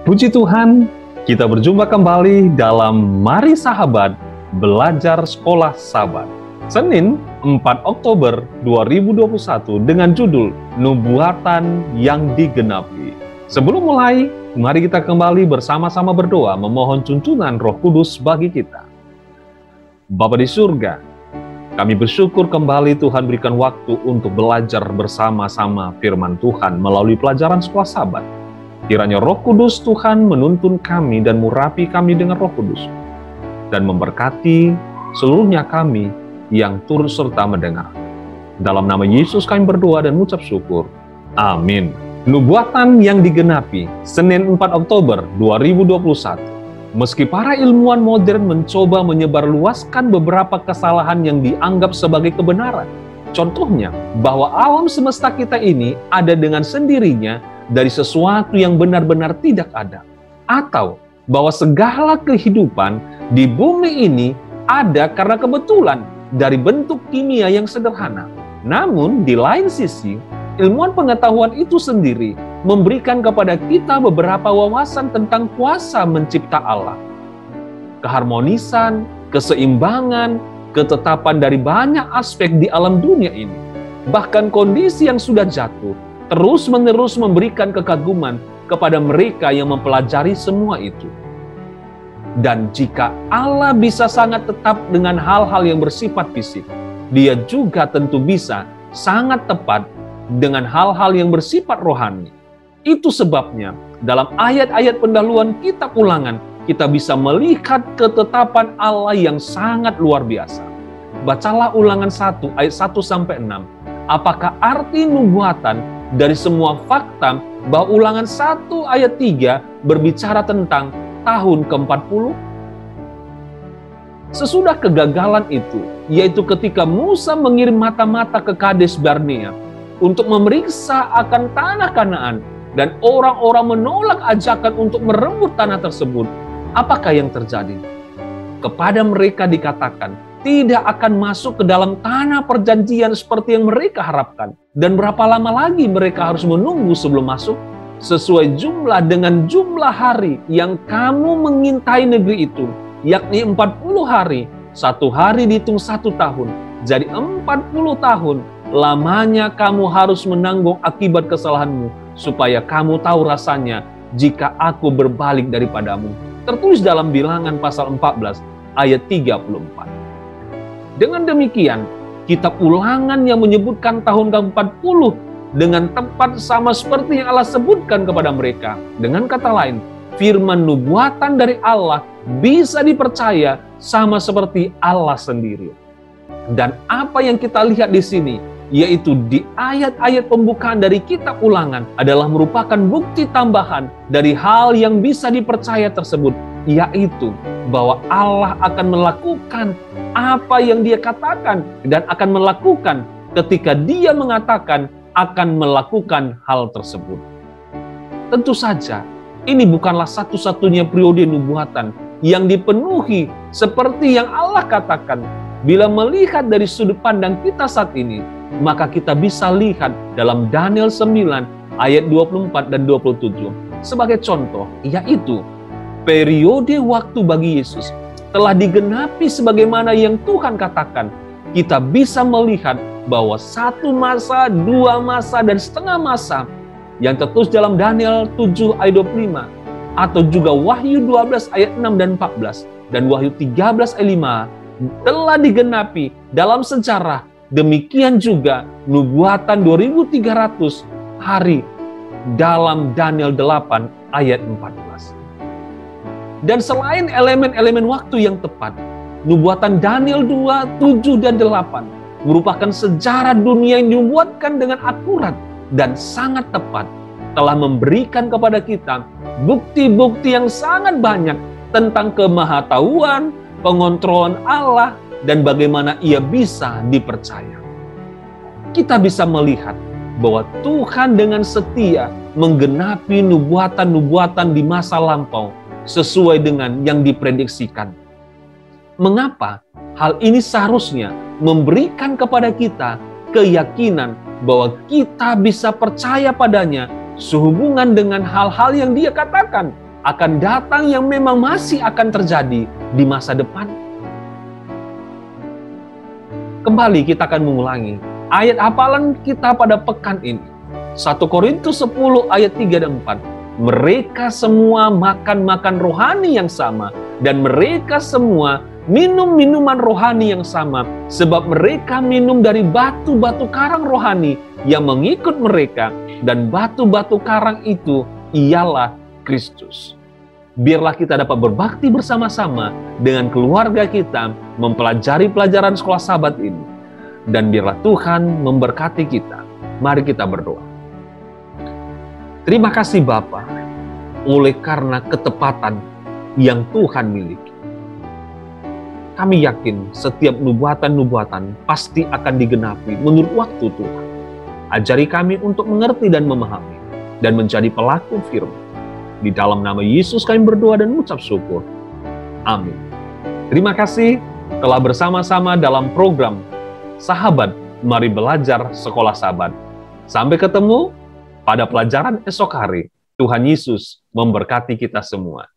Puji Tuhan, kita berjumpa kembali dalam Mari Sahabat Belajar Sekolah Sabat. Senin 4 Oktober 2021 dengan judul Nubuatan yang Digenapi. Sebelum mulai, mari kita kembali bersama-sama berdoa memohon tuntunan Roh Kudus bagi kita. Bapa di surga, kami bersyukur kembali Tuhan berikan waktu untuk belajar bersama-sama firman Tuhan melalui pelajaran sekolah Sabat. Kiranya Roh Kudus Tuhan menuntun kami dan murapi kami dengan Roh Kudus dan memberkati seluruhnya kami yang turut serta mendengar. Dalam nama Yesus kami berdoa dan mengucap syukur. Amin. Nubuatan yang digenapi, Senin 4 Oktober 2021. Meski para ilmuwan modern mencoba menyebarluaskan beberapa kesalahan yang dianggap sebagai kebenaran. Contohnya, bahwa alam semesta kita ini ada dengan sendirinya dari sesuatu yang benar-benar tidak ada. Atau bahwa segala kehidupan di bumi ini ada karena kebetulan dari bentuk kimia yang sederhana. Namun di lain sisi, ilmuwan pengetahuan itu sendiri memberikan kepada kita beberapa wawasan tentang kuasa mencipta Allah. Keharmonisan, keseimbangan, ketetapan dari banyak aspek di alam dunia ini. Bahkan kondisi yang sudah jatuh terus-menerus memberikan kekaguman kepada mereka yang mempelajari semua itu. Dan jika Allah bisa sangat tetap dengan hal-hal yang bersifat fisik, Dia juga tentu bisa sangat tepat dengan hal-hal yang bersifat rohani. Itu sebabnya dalam ayat-ayat pendahuluan kitab Ulangan, kita bisa melihat ketetapan Allah yang sangat luar biasa. Bacalah Ulangan 1 ayat 1-6. Apakah arti nubuatan dari semua fakta bahwa Ulangan 1 ayat 3 berbicara tentang tahun ke-40? Sesudah kegagalan itu, yaitu ketika Musa mengirim mata-mata ke Kades Barnea untuk memeriksa akan tanah Kanaan dan orang-orang menolak ajakan untuk merebut tanah tersebut, apakah yang terjadi? Kepada mereka dikatakan, tidak akan masuk ke dalam tanah perjanjian seperti yang mereka harapkan. Dan berapa lama lagi mereka harus menunggu sebelum masuk? Sesuai jumlah dengan jumlah hari yang kamu mengintai negeri itu, yakni 40 hari, 1 hari dihitung 1 tahun. Jadi 40 tahun lamanya kamu harus menanggung akibat kesalahanmu, supaya kamu tahu rasanya jika aku berbalik daripadamu. Tertulis dalam Bilangan pasal 14 ayat 34. Dengan demikian, kitab Ulangan yang menyebutkan tahun ke-40 dengan tepat sama seperti yang Allah sebutkan kepada mereka. Dengan kata lain, firman nubuatan dari Allah bisa dipercaya sama seperti Allah sendiri. Dan apa yang kita lihat di sini, yaitu di ayat-ayat pembukaan dari kitab Ulangan adalah merupakan bukti tambahan dari hal yang bisa dipercaya tersebut, yaitu bahwa Allah akan melakukan apa yang Dia katakan dan akan melakukan ketika Dia mengatakan akan melakukan hal tersebut. Tentu saja, ini bukanlah satu-satunya periode nubuatan yang dipenuhi seperti yang Allah katakan. Bila melihat dari sudut pandang kita saat ini, maka kita bisa lihat dalam Daniel 9 ayat 24 dan 27 sebagai contoh, yaitu periode waktu bagi Yesus telah digenapi sebagaimana yang Tuhan katakan. Kita bisa melihat bahwa 1 masa, 2 masa, dan setengah masa yang tertulis dalam Daniel 7 ayat 25 atau juga Wahyu 12 ayat 6 dan 14 dan Wahyu 13 ayat 5 telah digenapi dalam sejarah. Demikian juga nubuatan 2300 hari dalam Daniel 8 ayat 14. Dan selain elemen-elemen waktu yang tepat, nubuatan Daniel 2, 7, dan 8 merupakan sejarah dunia yang dibuatkan dengan akurat dan sangat tepat, telah memberikan kepada kita bukti-bukti yang sangat banyak tentang kemahatauan, pengontrolan Allah, dan bagaimana Ia bisa dipercaya. Kita bisa melihat bahwa Tuhan dengan setia menggenapi nubuatan-nubuatan di masa lampau sesuai dengan yang diprediksikan. Mengapa hal ini seharusnya memberikan kepada kita keyakinan bahwa kita bisa percaya padanya sehubungan dengan hal-hal yang Dia katakan akan datang yang memang masih akan terjadi di masa depan. Kembali kita akan mengulangi ayat hafalan kita pada pekan ini. 1 Korintus 10 ayat 3 dan 4. Mereka semua makan rohani yang sama, dan mereka semua minum minuman rohani yang sama, sebab mereka minum dari batu-batu karang rohani yang mengikut mereka, dan batu-batu karang itu ialah Kristus. Biarlah kita dapat berbakti bersama-sama dengan keluarga kita, mempelajari pelajaran sekolah Sabat ini, dan biarlah Tuhan memberkati kita. Mari kita berdoa. Terima kasih Bapa, oleh karena ketepatan yang Tuhan miliki. Kami yakin setiap nubuatan-nubuatan pasti akan digenapi menurut waktu Tuhan. Ajari kami untuk mengerti dan memahami, dan menjadi pelaku firman. Di dalam nama Yesus kami berdoa dan mengucap syukur. Amin. Terima kasih telah bersama-sama dalam program Sahabat Mari Belajar Sekolah Sabat. Sampai ketemu pada pelajaran esok hari. Tuhan Yesus memberkati kita semua.